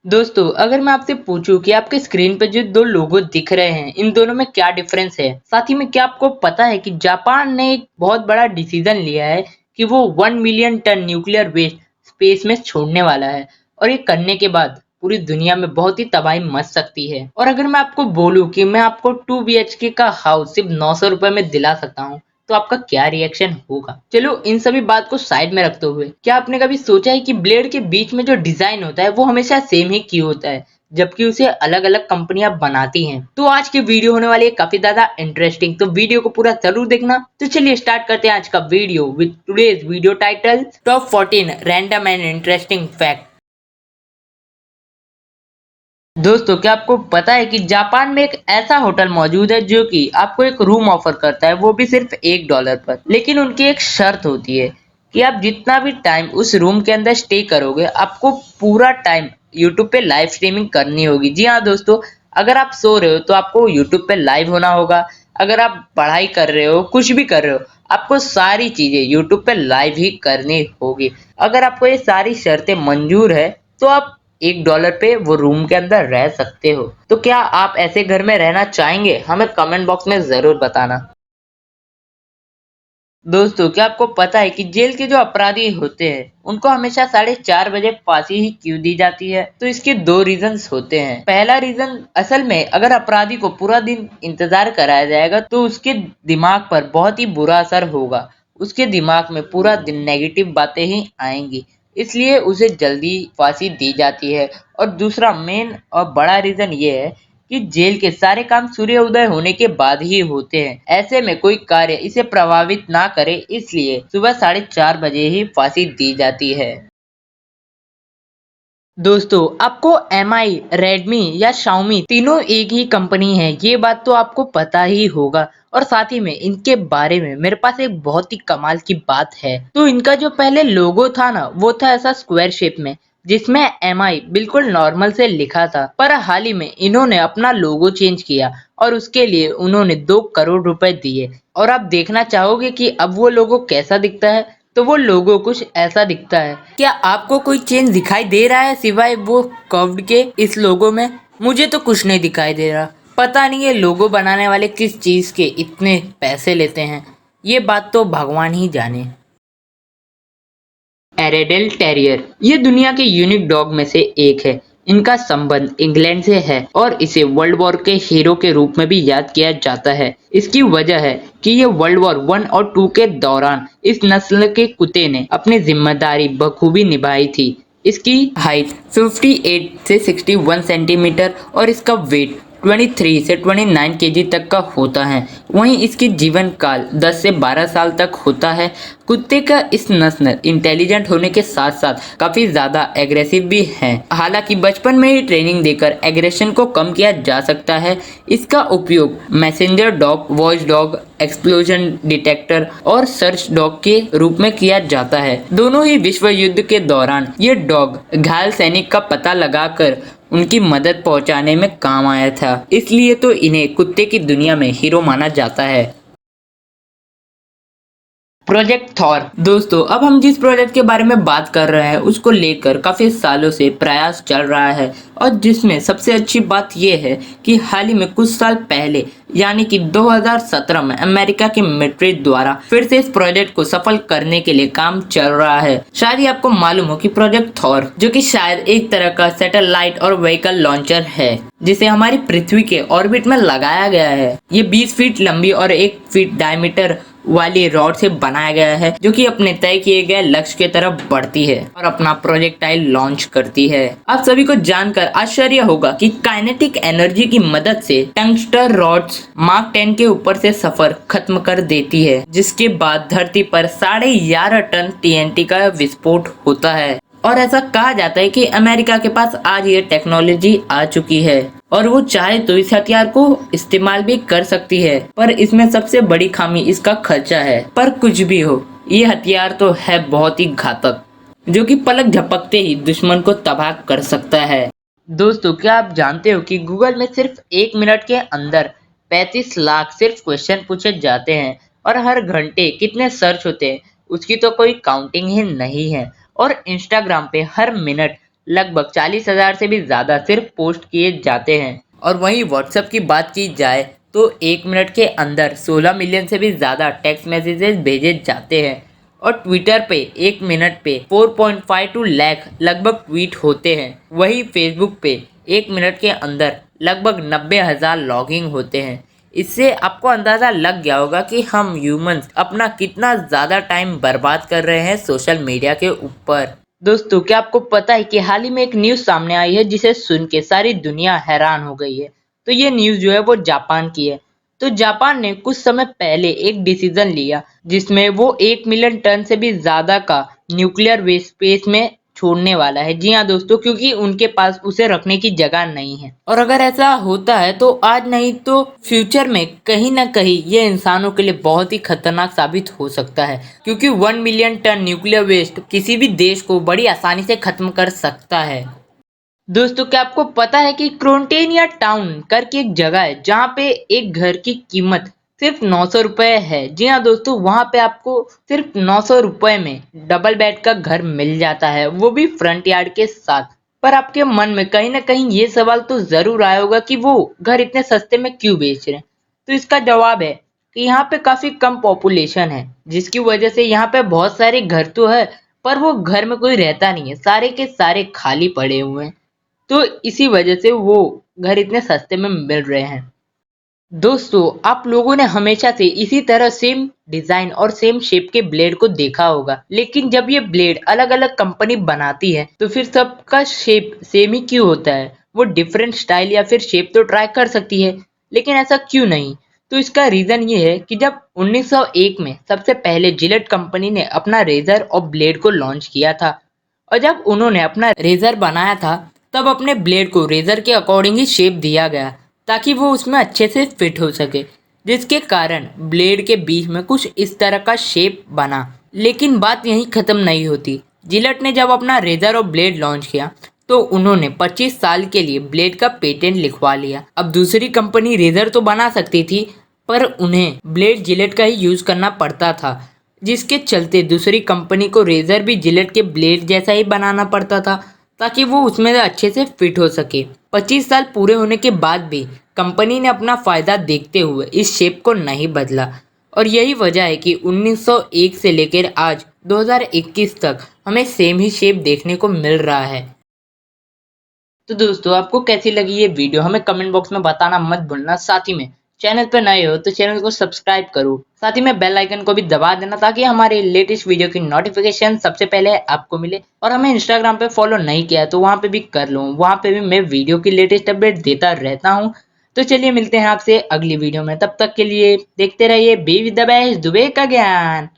दोस्तों, अगर मैं आपसे पूछूं कि आपके स्क्रीन पे जो दो लोगो दिख रहे हैं, इन दोनों में क्या डिफरेंस है? साथ ही में क्या आपको पता है कि जापान ने एक बहुत बड़ा डिसीजन लिया है कि वो 1 million ton nuclear waste space में छोड़ने वाला है और ये करने के बाद पूरी दुनिया में बहुत ही तबाही मच सकती है। और अगर मैं आपको बोलूं कि मैं आपको 2 BHK का हाउस सिर्फ 900 रुपए में दिला सकता हूँ, तो आपका क्या रिएक्शन होगा? चलो इन सभी बात को साइड में रखते हुए, क्या आपने कभी सोचा है कि ब्लेड के बीच में जो डिजाइन होता है वो हमेशा सेम ही क्यों होता है, जबकि उसे अलग अलग कंपनियां बनाती हैं? तो आज की वीडियो होने वाली है काफी ज्यादा इंटरेस्टिंग, तो वीडियो को पूरा जरूर देखना। तो चलिए स्टार्ट करते हैं आज का video with today's video title top 14 random and interesting fact. दोस्तों, क्या आपको पता है कि जापान में एक ऐसा होटल मौजूद है जो कि आपको एक रूम ऑफर करता है, वो भी सिर्फ $1 पर। लेकिन उनकी एक शर्त होती है कि आप जितना भी टाइम उस रूम के अंदर स्टे करोगे, आपको पूरा टाइम यूट्यूब पे लाइव स्ट्रीमिंग करनी होगी। जी हाँ दोस्तों, अगर आप सो रहे हो तो आपको यूट्यूब पे लाइव होना होगा। अगर आप पढ़ाई कर रहे हो, कुछ भी कर रहे हो, आपको सारी चीजें यूट्यूब पे लाइव ही करनी होगी। अगर आपको ये सारी शर्तें मंजूर है तो आप $1 पे वो रूम के अंदर रह सकते हो। तो क्या आप ऐसे घर में रहना चाहेंगे? हमें कमेंट बॉक्स में जरूर बताना। दोस्तों, क्या आपको पता है कि जेल के जो अपराधी होते हैं उनको हमेशा 4:30 बजे फांसी ही क्यों दी जाती है? तो इसके दो रीजंस होते हैं। पहला रीजन, असल में अगर अपराधी को पूरा दिन इंतजार कराया जाएगा तो उसके दिमाग पर बहुत ही बुरा असर होगा। उसके दिमाग में पूरा दिन नेगेटिव बातें ही आएंगी, इसलिए उसे जल्दी फांसी दी जाती है। और दूसरा मेन और बड़ा रीजन ये है कि जेल के सारे काम सूर्य उदय होने के बाद ही होते हैं। ऐसे में कोई कार्य इसे प्रभावित ना करे, इसलिए सुबह 4:30 बजे ही फांसी दी जाती है। दोस्तों, आपको MI, रेडमी या Xiaomi तीनों एक ही कंपनी है, ये बात तो आपको पता ही होगा। और साथ ही में इनके बारे में मेरे पास एक बहुत ही कमाल की बात है। तो इनका जो पहले लोगो था ना, वो था ऐसा स्क्वायर शेप में, जिसमें MI बिल्कुल नॉर्मल से लिखा था। पर हाल ही में इन्होंने अपना लोगो चेंज किया और उसके लिए उन्होंने 2 करोड़ रुपए दिए। और आप देखना चाहोगे कि अब वो लोगो कैसा दिखता है? तो वो लोगो कुछ ऐसा दिखता है। क्या आपको कोई चेंज दिखाई दे रहा है सिवाय वो कर्व्ड के इस लोगो में? मुझे तो कुछ नहीं दिखाई दे रहा। पता नहीं ये लोगो बनाने वाले किस चीज के इतने पैसे लेते हैं, ये बात तो भगवान ही जाने। एरेडेल टेरियर ये दुनिया के यूनिक डॉग में से एक है। इनका संबंध इंग्लैंड से है और इसे वर्ल्ड वॉर के हीरो के रूप में भी याद किया जाता है। इसकी वजह है कि ये वर्ल्ड वॉर 1 और 2 के दौरान इस नस्ल के कुत्ते ने अपनी जिम्मेदारी बखूबी निभाई थी। इसकी हाइट 58 से 61 सेंटीमीटर और इसका वेट 23 से 29 केजी तक का होता है। वहीं इसकी जीवन काल 10 से 12 साल तक होता है। कुत्ते का इस नस्ल इंटेलिजेंट होने के साथ साथ काफी ज्यादा एग्रेसिव भी है। हालांकि बचपन में ही ट्रेनिंग देकर एग्रेशन को कम किया जा सकता है। इसका उपयोग messenger dog, watch dog, explosion detector और सर्च डॉग के रूप में किया जाता है। दोनों ही विश्व युद्ध के दौरान ये डॉग घायल सैनिक का पता लगाकर उनकी मदद पहुंचाने में काम आया था, इसलिए तो इन्हें कुत्ते की दुनिया में हीरो माना जाता है। Project Thor. दोस्तों, अब हम जिस प्रोजेक्ट के बारे में बात कर रहे हैं उसको लेकर काफी सालों से प्रयास चल रहा है और जिसमें सबसे अच्छी बात यह है कि हाल ही में कुछ साल पहले यानी कि 2017 में अमेरिका के मिलिट्री द्वारा फिर से इस प्रोजेक्ट को सफल करने के लिए काम चल रहा है। शायद ही आपको मालूम हो कि प्रोजेक्ट थॉर, जो कि शायद एक तरह का सैटेलाइट और व्हीकल लॉन्चर है, जिसे हमारी पृथ्वी के ऑर्बिट में लगाया गया है। ये 20 फीट लंबी और 1 फीट डायमीटर वाली रॉड से बनाया गया है, जो कि अपने तय किए गए लक्ष्य की तरफ बढ़ती है और अपना प्रोजेक्टाइल लॉन्च करती है। आप सभी को जानकर आश्चर्य होगा कि काइनेटिक एनर्जी की मदद से टंगस्टर रॉड्स मार्क 10 के ऊपर से सफर खत्म कर देती है, जिसके बाद धरती पर 11.5 टन TNT का विस्फोट होता है। और ऐसा कहा जाता है कि अमेरिका के पास आज ये टेक्नोलॉजी आ चुकी है और वो चाहे तो इस हथियार को इस्तेमाल भी कर सकती है। पर इसमें सबसे बड़ी खामी इसका खर्चा है। पर कुछ भी हो, ये हथियार तो है बहुत ही घातक, जो कि पलक झपकते ही दुश्मन को तबाह कर सकता है। दोस्तों, क्या आप जानते हो कि गूगल में सिर्फ 1 मिनट के अंदर 35 लाख सिर्फ क्वेश्चन पूछे जाते हैं और हर घंटे कितने सर्च होते हैं उसकी तो कोई काउंटिंग ही नहीं है। और इंस्टाग्राम पे हर मिनट लगभग 40,000 से भी ज़्यादा सिर्फ पोस्ट किए जाते हैं। और वहीं व्हाट्सएप की बात की जाए तो 1 मिनट के अंदर 16 मिलियन से भी ज़्यादा टेक्स्ट मैसेजेस भेजे जाते हैं। और ट्विटर पे 1 मिनट पे 4.52 लाख लगभग ट्वीट होते हैं। वहीं फेसबुक पे 1 मिनट के अंदर लगभग 90,000 लॉगिंग होते हैं। इससे आपको अंदाज़ा लग गया होगा कि हम ह्यूमंस अपना कितना ज़्यादा टाइम बर्बाद कर रहे हैं सोशल मीडिया के ऊपर। दोस्तों, क्या आपको पता है कि हाल ही में एक न्यूज़ सामने आई है जिसे सुन के सारी दुनिया हैरान हो गई है। तो ये न्यूज़ जो है वो जापान की है। तो जापान ने कुछ समय पहले एक डिसीजन लिया जिसमें वो 1 मिलियन टन से भी ज़्यादा का न्यूक्लियर वेस्ट स्पेस में छोड़ने वाला है। जी हाँ दोस्तों, क्योंकि उनके पास उसे रखने की जगह नहीं है। और अगर ऐसा होता है तो आज नहीं तो फ्यूचर में कहीं ना कहीं ये इंसानों के लिए बहुत ही खतरनाक साबित हो सकता है, क्योंकि 1 मिलियन टन न्यूक्लियर वेस्ट किसी भी देश को बड़ी आसानी से खत्म कर सकता है। दोस्तों, क्या आपको पता है कि क्रोन्टेनिया टाउन करके एक जगह है जहाँ पे एक घर की कीमत सिर्फ 900 रुपए है। जी हाँ दोस्तों, वहाँ पे आपको सिर्फ 900 रुपए में डबल बेड का घर मिल जाता है, वो भी फ्रंट यार्ड के साथ। पर आपके मन में कहीं ना कहीं ये सवाल तो जरूर आया होगा कि वो घर इतने सस्ते में क्यों बेच रहे हैं। तो इसका जवाब है कि यहाँ पे काफी कम पॉपुलेशन है, जिसकी वजह से यहाँ पे बहुत सारे घर तो है पर वो घर में कोई रहता नहीं है, सारे के सारे खाली पड़े हुए हैं। तो इसी वजह से वो घर इतने सस्ते में मिल रहे हैं। दोस्तों, आप लोगों ने हमेशा से इसी तरह सेम डिजाइन और सेम शेप के ब्लेड को देखा होगा, लेकिन जब ये ब्लेड अलग अलग कंपनी बनाती है तो फिर सबका शेप सेम ही क्यों होता है? वो डिफरेंट स्टाइल या फिर शेप तो ट्राई कर सकती है, लेकिन ऐसा क्यों नहीं? तो इसका रीजन ये है कि जब 1901 में सबसे पहले जिलेट कंपनी ने अपना रेजर और ब्लेड को लॉन्च किया था, और जब उन्होंने अपना रेजर बनाया था तब अपने ब्लेड को रेजर के अकॉर्डिंग ही शेप दिया गया ताकि वो उसमें अच्छे से फिट हो सके, जिसके कारण ब्लेड के बीच में कुछ इस तरह का शेप बना। लेकिन बात यहीं खत्म नहीं होती। जिलेट ने जब अपना रेजर और ब्लेड लॉन्च किया तो उन्होंने 25 साल के लिए ब्लेड का पेटेंट लिखवा लिया। अब दूसरी कंपनी रेजर तो बना सकती थी पर उन्हें ब्लेड जिलेट का ही यूज करना पड़ता था, जिसके चलते दूसरी कंपनी को रेजर भी जिलेट के ब्लेड जैसा ही बनाना पड़ता था ताकि वो उसमें अच्छे से फिट हो सके। 25 साल पूरे होने के बाद भी कंपनी ने अपना फायदा देखते हुए इस शेप को नहीं बदला, और यही वजह है कि 1901 से लेकर आज 2021 तक हमें सेम ही शेप देखने को मिल रहा है। तो दोस्तों, आपको कैसी लगी ये वीडियो हमें कमेंट बॉक्स में बताना मत भूलना। साथ ही में चैनल पर नए हो तो चैनल को सब्सक्राइब करो, साथ ही में बेल आइकन को भी दबा देना ताकि हमारे लेटेस्ट वीडियो की नोटिफिकेशन सबसे पहले आपको मिले। और हमें इंस्टाग्राम पे फॉलो नहीं किया है तो वहां पे भी कर लो, वहां पे भी मैं वीडियो की लेटेस्ट अपडेट देता रहता हूँ। तो चलिए मिलते हैं आपसे अगली वीडियो में, तब तक के लिए देखते रहिए be with the best Dubey का ज्ञान।